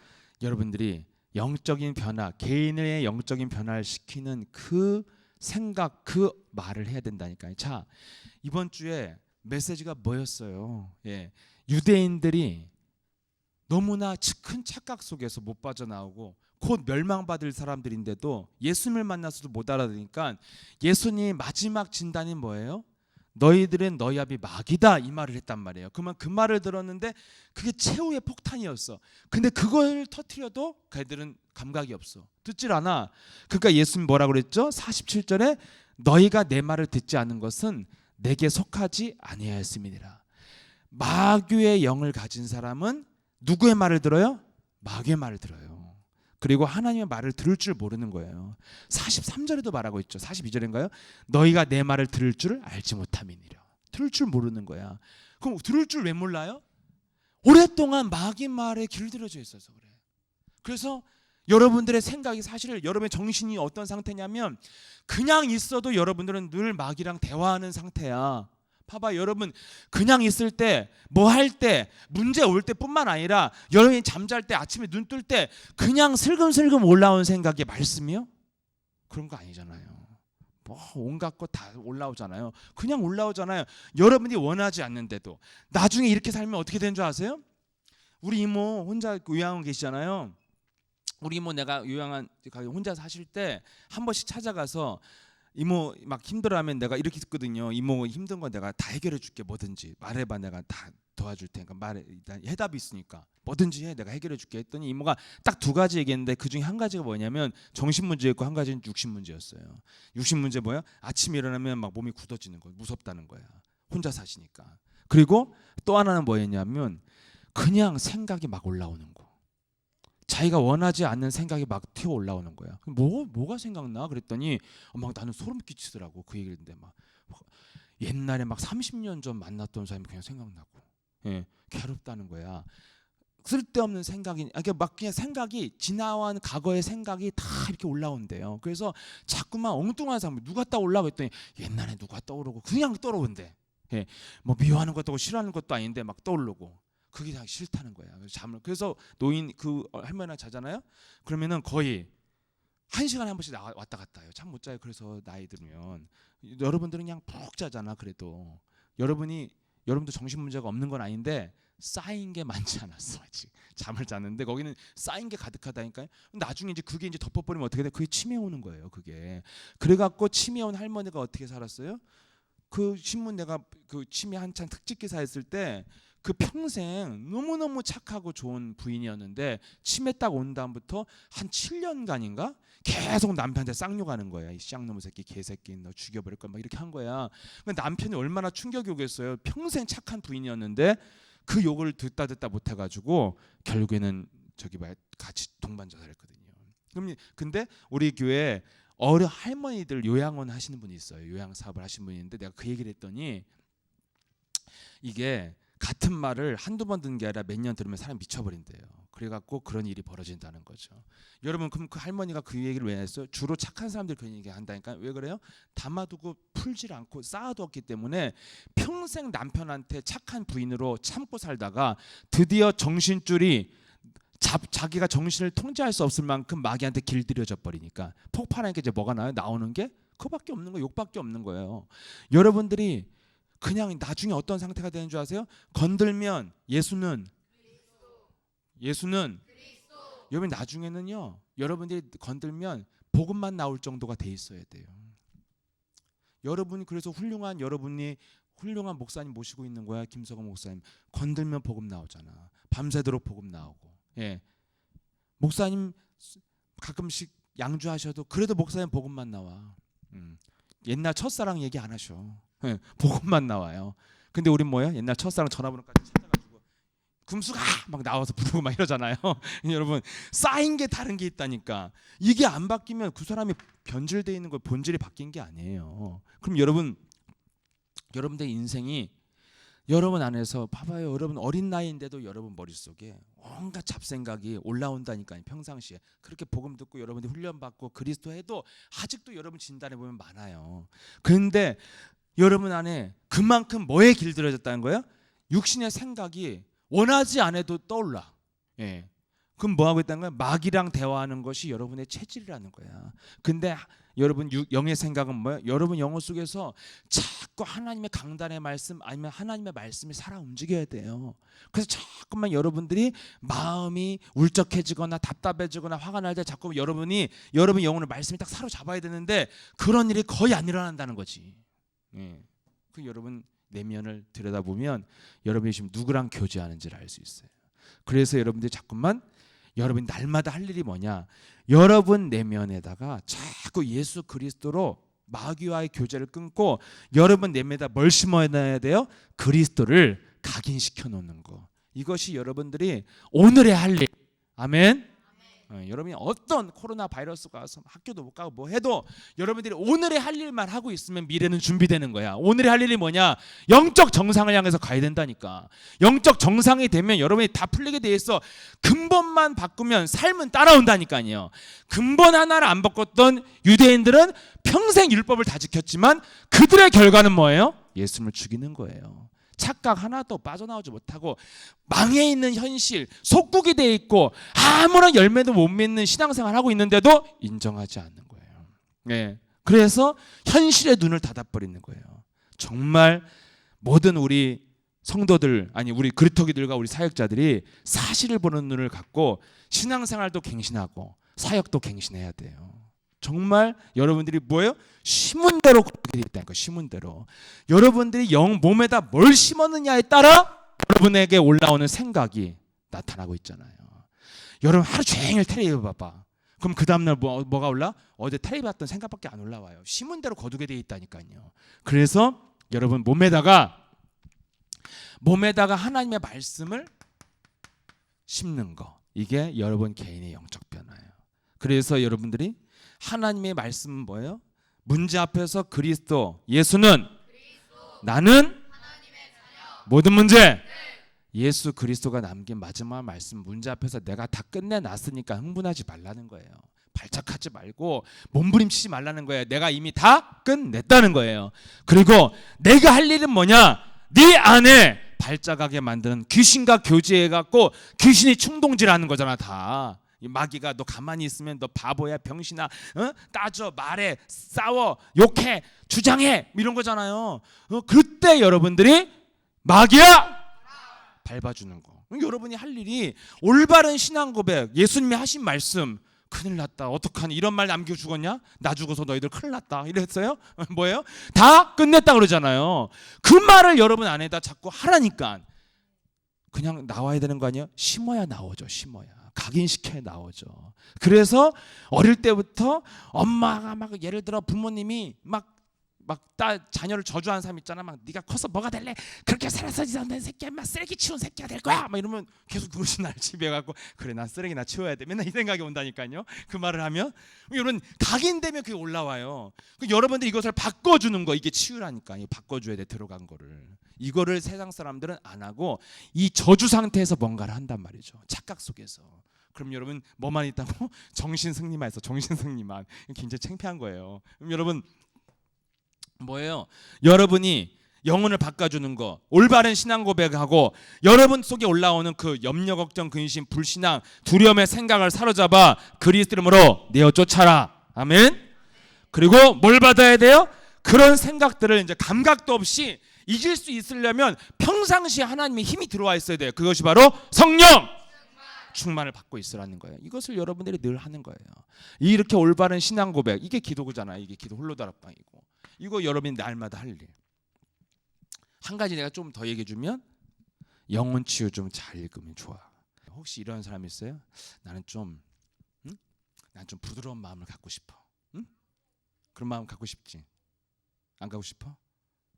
여러분들이 영적인 변화, 개인의 영적인 변화를 시키는 그 생각, 그 말을 해야 된다니까요. 자, 이번 주에 메시지가 뭐였어요? 예, 유대인들이 너무나 큰 착각 속에서 못 빠져나오고 곧 멸망받을 사람들인데도 예수님을 만나서도 못 알아들으니까 예수님 마지막 진단이 뭐예요? 너희들은 너희 아비 마귀다 이 말을 했단 말이에요. 그러면 그 말을 들었는데 그게 최후의 폭탄이었어. 근데 그걸 터뜨려도 그들은 감각이 없어. 듣질 않아. 그러니까 예수님 뭐라고 그랬죠? 47절에 너희가 내 말을 듣지 않은 것은 내게 속하지 아니하였음이니라. 마귀의 영을 가진 사람은 누구의 말을 들어요? 마귀의 말을 들어요. 그리고 하나님의 말을 들을 줄 모르는 거예요. 43절에도 말하고 있죠. 42절인가요? 너희가 내 말을 들을 줄 알지 못함이니라. 들을 줄 모르는 거야. 그럼 들을 줄 왜 몰라요? 오랫동안 마귀 말에 길들여져 있어서 그래. 그래서 여러분들의 생각이 사실 여러분의 정신이 어떤 상태냐면 그냥 있어도 여러분들은 늘 마귀랑 대화하는 상태야. 봐봐, 여러분 그냥 있을 때 뭐 할 때 문제 올 때뿐만 아니라 여러분이 잠잘 때 아침에 눈 뜰 때 그냥 슬금슬금 올라온 생각이 말씀이요? 그런 거 아니잖아요. 뭐 온갖 거 다 올라오잖아요. 그냥 올라오잖아요. 여러분이 원하지 않는데도. 나중에 이렇게 살면 어떻게 되는 줄 아세요? 우리 이모 혼자 요양원 계시잖아요. 우리 이모 내가 요양원 혼자 사실 때 한 번씩 찾아가서 이모 막 힘들어하면 내가 이렇게 듣거든요. 이모 힘든 거 내가 다 해결해 줄게. 뭐든지 말해봐. 내가 다 도와줄 테니까 말해. 일단 해답이 있으니까 뭐든지 해. 내가 해결해 줄게 했더니 이모가 딱 두 가지 얘기했는데 그중에 한 가지가 뭐냐면 정신 문제였고 한 가지는 육신 문제였어요. 육신 문제 뭐야? 아침에 일어나면 막 몸이 굳어지는 거 무섭다는 거야. 혼자 사시니까. 그리고 또 하나는 뭐였냐면 그냥 생각이 막 올라오는 거. 자기가 원하지 않는 생각이 막 튀어 올라오는 거야. 뭐가 생각나? 그랬더니 막 나는 소름 끼치더라고. 그 얘기를 했는데 막 옛날에 막 30년 전 만났던 사람이 그냥 생각나고, 예, 괴롭다는 거야. 쓸데없는 생각이, 막 그냥 생각이 지나온 과거의 생각이 다 이렇게 올라온대요. 그래서 자꾸만 엉뚱한 사람 누가 떠올라고 했더니 옛날에 누가 떠오르고 그냥 떠오른대. 예, 뭐 미워하는 것도 아니고 싫어하는 것도 아닌데 막 떠오르고 그게 다 싫다는 거야. 그래서 노인 그 할머니랑 자잖아요. 그러면은 거의 1시간에 한 번씩 왔다 갔다 해요. 잠 못 자요. 그래서 나이 들면 여러분들은 그냥 푹 자잖아. 그래도 여러분도 정신 문제가 없는 건 아닌데 쌓인 게 많지 않았어. 아직 잠을 잤는데 거기는 쌓인 게 가득하다니까요. 나중에 이제 그게 이제 덮어버리면 어떻게 돼? 그게 치매 오는 거예요. 그게 그래갖고 치매 온 할머니가 어떻게 살았어요? 그 신문 내가 그 치매 한창 특집 기사 했을 때 그 평생 너무너무 착하고 좋은 부인이었는데 치매 딱 온 다음부터 한 7년간인가 계속 남편한테 쌍욕하는 거야. 이 쌍놈의 새끼, 개새끼, 너 죽여버릴 거야 막 이렇게 한 거야. 남편이 얼마나 충격이 오겠어요. 평생 착한 부인이었는데 그 욕을 듣다 못 해가지고 결국에는 같이 동반 자살했거든요. 근데 우리 교회 어려 할머니들 요양원 하시는 분이 있어요. 요양 사업을 하시는 분이 있는데 내가 그 얘기를 했더니 이게 같은 말을 한두 번 듣는 게 아니라 몇 년 들으면 사람이 미쳐버린대요. 그래갖고 그런 일이 벌어진다는 거죠. 여러분 그럼 그 할머니가 그 얘기를 왜 했어요? 주로 착한 사람들이 그런 얘기 한다니까. 왜 그래요? 담아두고 풀질 않고 쌓아두었기 때문에 평생 남편한테 착한 부인으로 참고 살다가 드디어 정신줄이 자기가 정신을 통제할 수 없을 만큼 마귀한테 길들여져 버리니까 폭발하니까 이제 뭐가 나오는 게 그거밖에 없는 거예요. 욕밖에 없는 거예요. 여러분들이 그냥 나중에 어떤 상태가 되는 줄 아세요? 건들면 예수는 여러분 나중에는요. 여러분들이 건들면 복음만 나올 정도가 돼 있어야 돼요. 여러분이 그래서 여러분이 훌륭한 목사님 모시고 있는 거야. 김석원 목사님. 건들면 복음 나오잖아. 밤새도록 복음 나오고. 예. 목사님 가끔씩 양주하셔도 그래도 목사님 복음만 나와. 옛날 첫사랑 얘기 안 하셔. 예, 복음만 나와요. 근데 우린 뭐야? 옛날 첫사랑 전화번호까지 찾아가지고 금수가 막 나와서 부르고 막 이러잖아요. 여러분 쌓인 게 다른 게 있다니까. 이게 안 바뀌면 그 사람이 변질돼 있는 거 본질이 바뀐 게 아니에요. 그럼 여러분들 인생이 여러분 안에서 봐봐요. 여러분 어린 나이인데도 여러분 머릿속에 온갖 잡생각이 올라온다니까요. 평상시에 그렇게 복음 듣고 여러분들이 훈련받고 그리스도 해도 아직도 여러분 진단해 보면 많아요. 그런데 여러분 안에 그만큼 뭐에 길들여졌다는 거예요? 육신의 생각이 원하지 않아도 떠올라. 예. 그럼 뭐 하고 있다는 거야? 마귀랑 대화하는 것이 여러분의 체질이라는 거야. 근데 여러분 영의 생각은 뭐예요? 여러분 영어 속에서 자꾸 하나님의 강단의 말씀 아니면 하나님의 말씀이 살아 움직여야 돼요. 그래서 자꾸만 여러분들이 마음이 울적해지거나 답답해지거나 화가 날 때 자꾸 여러분 영혼의 말씀이 딱 사로잡아야 되는데 그런 일이 거의 안 일어난다는 거지. 예. 그 여러분 내면을 들여다보면 여러분이 지금 누구랑 교제하는지를 알 수 있어요. 그래서 여러분들이 자꾸만 여러분이 날마다 할 일이 뭐냐? 여러분 내면에다가 자꾸 예수 그리스도로 마귀와의 교제를 끊고 여러분 내면에다 뭘 심어야 돼요? 그리스도를 각인시켜 놓는 거. 이것이 여러분들이 오늘의 할 일. 아멘. 여러분이 어떤 코로나 바이러스가 와서 학교도 못 가고 뭐 해도 여러분들이 오늘의 할 일만 하고 있으면 미래는 준비되는 거야. 오늘의 할 일이 뭐냐? 영적 정상을 향해서 가야 된다니까. 영적 정상이 되면 여러분이 다 풀리게 돼 있어. 근본만 바꾸면 삶은 따라온다니까요. 근본 하나를 안 바꿨던 유대인들은 평생 율법을 다 지켰지만 그들의 결과는 뭐예요? 예수님을 죽이는 거예요. 착각 하나도 빠져나오지 못하고 망해 있는 현실, 속국이 돼 있고 아무런 열매도 못 맺는 신앙생활을 하고 있는데도 인정하지 않는 거예요. 네. 그래서 현실의 눈을 닫아버리는 거예요. 정말 모든 우리 성도들, 아니 우리 그리스도인들과 우리 사역자들이 사실을 보는 눈을 갖고 신앙생활도 갱신하고 사역도 갱신해야 돼요. 정말 여러분들이 뭐예요? 심은 대로 그렇게 되어 있다니까. 심은 대로. 여러분들이 몸에다 뭘 심었느냐에 따라 여러분에게 올라오는 생각이 나타나고 있잖아요. 여러분 하루 종일 텔레비전 봐봐. 그럼 그 다음날 뭐가 올라? 어제 텔레비전 봤던 생각밖에 안 올라와요. 심은 대로 거두게 되어 있다니까요. 그래서 여러분 몸에다가 몸에다가 하나님의 말씀을 심는 거, 이게 여러분 개인의 영적 변화예요. 그래서 여러분들이 하나님의 말씀은 뭐예요? 문제 앞에서 그리스도, 예수는 나는 모든 문제, 예수 그리스도가 남긴 마지막 말씀 문제 앞에서 내가 다 끝내놨으니까 흥분하지 말라는 거예요. 발작하지 말고 몸부림치지 말라는 거예요. 내가 이미 다 끝냈다는 거예요. 그리고 내가 할 일은 뭐냐? 네 안에 발작하게 만드는 귀신과 교제해갖고 귀신이 충동질하는 거잖아. 다 이 마귀가 너 가만히 있으면 너 바보야, 병신아, 따져, 말해, 싸워, 욕해, 주장해, 이런 거잖아요. 그때 여러분들이 마귀야 밟아주는 거. 여러분이 할 일이 올바른 신앙 고백, 예수님이 하신 말씀, 큰일 났다, 어떡하니, 이런 말 남기고 죽었냐? 나 죽어서 너희들 큰일 났다 이랬어요? 뭐예요? 다 끝냈다 그러잖아요. 그 말을 여러분 안에다 자꾸 하라니까. 그냥 나와야 되는 거 아니에요? 심어야 나오죠. 심어야 각인시켜야 나오죠. 그래서 어릴 때부터 엄마가 막, 예를 들어 부모님이 막 자녀를 저주하는 사람 있잖아. 막 네가 커서 뭐가 될래? 그렇게 살아서 너 새끼야, 막 쓰레기 치운 새끼가 될 거야. 막 이러면 계속 그것이 날 집에 가고, 그래 난 쓰레기나 치워야 돼. 맨날 이 생각이 온다니까요. 그 말을 하면 여러분 각인되면 그게 올라와요. 여러분들 이것을 바꿔주는 거, 이게 치유라니까. 바꿔줘야 돼. 들어간 거를. 이거를 세상 사람들은 안 하고 이 저주 상태에서 뭔가를 한단 말이죠. 착각 속에서. 그럼 여러분 뭐만 있다고? 정신승리만 있어. 정신승리만. 굉장히 창피한 거예요. 그럼 여러분 뭐예요? 여러분이 영혼을 바꿔주는 거, 올바른 신앙 고백하고 여러분 속에 올라오는 그 염려, 걱정, 근심, 불신앙, 두려움의 생각을 사로잡아 그리스도 이름으로 내어 쫓아라. 아멘. 그리고 뭘 받아야 돼요? 그런 생각들을 이제 감각도 없이 이길 수 있으려면 평상시에 하나님의 힘이 들어와 있어야 돼요. 그것이 바로 성령 충만을 받고 있으라는 거예요. 이것을 여러분들이 늘 하는 거예요. 이렇게 올바른 신앙 고백, 이게 기도잖아요. 이게 기도 홀로다락방이고, 이거 여러분이 날마다 할 일. 한 가지 내가 좀 더 얘기해 주면, 영혼 치유 좀 잘 읽으면 좋아. 혹시 이런 사람 있어요? 나는 좀 부드러운 마음을 갖고 싶어. 응? 그런 마음 갖고 싶지? 안 갖고 싶어?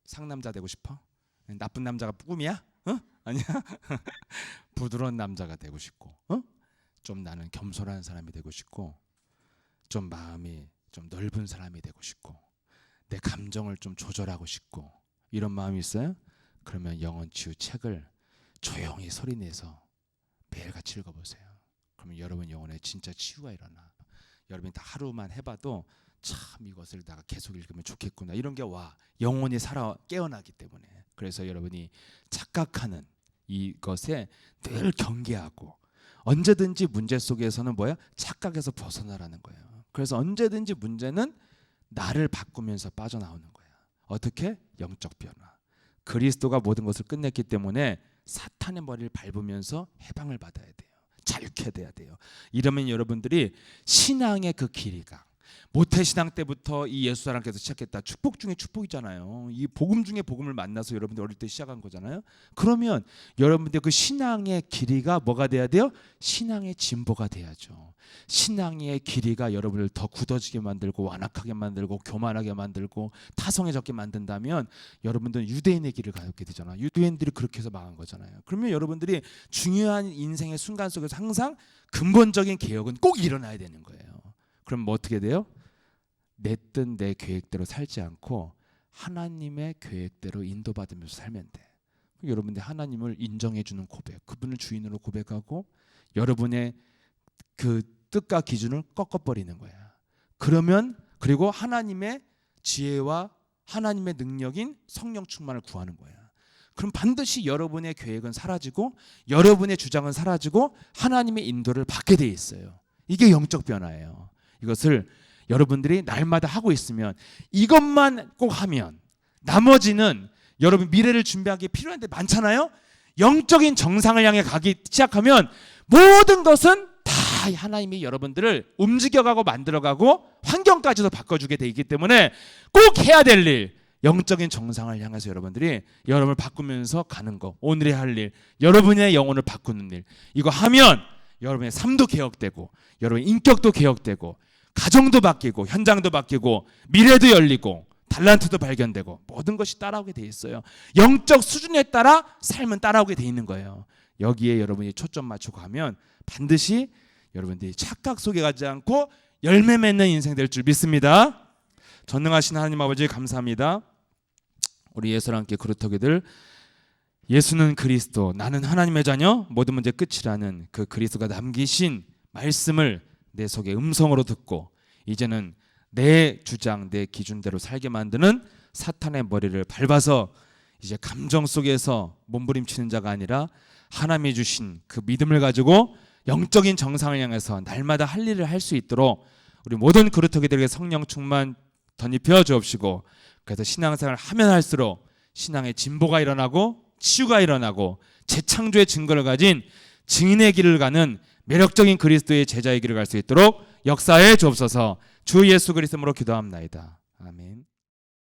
상남자 되고 싶어? 나쁜 남자가 꿈이야? 아니야? 부드러운 남자가 되고 싶고, 좀 나는 겸손한 사람이 되고 싶고, 좀 마음이 좀 넓은 사람이 되고 싶고, 내 감정을 좀 조절하고 싶고, 이런 마음이 있어요? 그러면 영혼치유 책을 조용히 소리내서 매일같이 읽어보세요. 그러면 여러분 영혼에 진짜 치유가 일어나. 여러분이 다 하루만 해봐도 참 이것을 내가 계속 읽으면 좋겠구나, 이런 게 와. 영혼이 살아 깨어나기 때문에. 그래서 여러분이 착각하는 이것에 늘 경계하고, 언제든지 문제 속에서는 뭐야? 착각에서 벗어나라는 거예요. 그래서 언제든지 문제는 나를 바꾸면서 빠져나오는 거야. 어떻게? 영적 변화. 그리스도가 모든 것을 끝냈기 때문에 사탄의 머리를 밟으면서 해방을 받아야 돼요. 자유케 돼야 돼요. 이러면 여러분들이 신앙의 그 길이가, 모태신앙 때부터 이 예수사랑께서 시작했다. 축복 중에 축복이잖아요. 이 복음 중에 복음을 만나서 여러분들 어릴 때 시작한 거잖아요. 그러면 여러분들 그 신앙의 길이가 뭐가 돼야 돼요? 신앙의 진보가 돼야죠. 신앙의 길이가 여러분을 더 굳어지게 만들고, 완악하게 만들고, 교만하게 만들고, 타성해졌게 만든다면 여러분들은 유대인의 길을 가게 되잖아요. 유대인들이 그렇게 해서 망한 거잖아요. 그러면 여러분들이 중요한 인생의 순간 속에서 항상 근본적인 개혁은 꼭 일어나야 되는 거예요. 그럼 뭐 어떻게 돼요? 내 뜻, 내 계획대로 살지 않고 하나님의 계획대로 인도받으면서 살면 돼. 여러분들 하나님을 인정해주는 고백, 그분을 주인으로 고백하고 여러분의 그 뜻과 기준을 꺾어버리는 거야. 그러면, 그리고 하나님의 지혜와 하나님의 능력인 성령 충만을 구하는 거야. 그럼 반드시 여러분의 계획은 사라지고 여러분의 주장은 사라지고 하나님의 인도를 받게 돼 있어요. 이게 영적 변화예요. 이것을 여러분들이 날마다 하고 있으면, 이것만 꼭 하면, 나머지는 여러분 미래를 준비하기에 필요한 데 많잖아요. 영적인 정상을 향해 가기 시작하면 모든 것은 다 하나님이 여러분들을 움직여가고 만들어가고 환경까지도 바꿔주게 돼 있기 때문에 꼭 해야 될 일, 영적인 정상을 향해서 여러분들이 여러분을 바꾸면서 가는 거, 오늘의 할 일, 여러분의 영혼을 바꾸는 일, 이거 하면 여러분의 삶도 개혁되고 여러분의 인격도 개혁되고 가정도 바뀌고 현장도 바뀌고 미래도 열리고 달란트도 발견되고 모든 것이 따라오게 돼 있어요. 영적 수준에 따라 삶은 따라오게 돼 있는 거예요. 여기에 여러분이 초점 맞추고 가면 반드시 여러분들이 착각 속에 가지 않고 열매 맺는 인생 될 줄 믿습니다. 전능하신 하나님 아버지 감사합니다. 우리 예수와 함께 그루터기들 예수는 그리스도, 나는 하나님의 자녀, 모든 문제 끝이라는 그 그리스도가 남기신 말씀을 내 속에 음성으로 듣고 이제는 내 주장, 내 기준대로 살게 만드는 사탄의 머리를 밟아서 이제 감정 속에서 몸부림치는 자가 아니라 하나님이 주신 그 믿음을 가지고 영적인 정상을 향해서 날마다 할 일을 할 수 있도록 우리 모든 그루터기들에게 성령 충만 덧입혀 주옵시고, 그래서 신앙생활을 하면 할수록 신앙의 진보가 일어나고 치유가 일어나고 재창조의 증거를 가진 증인의 길을 가는 매력적인 그리스도의 제자의 길을 갈 수 있도록 역사해 주옵소서. 주 예수 그리스도로 기도합나이다. 아멘.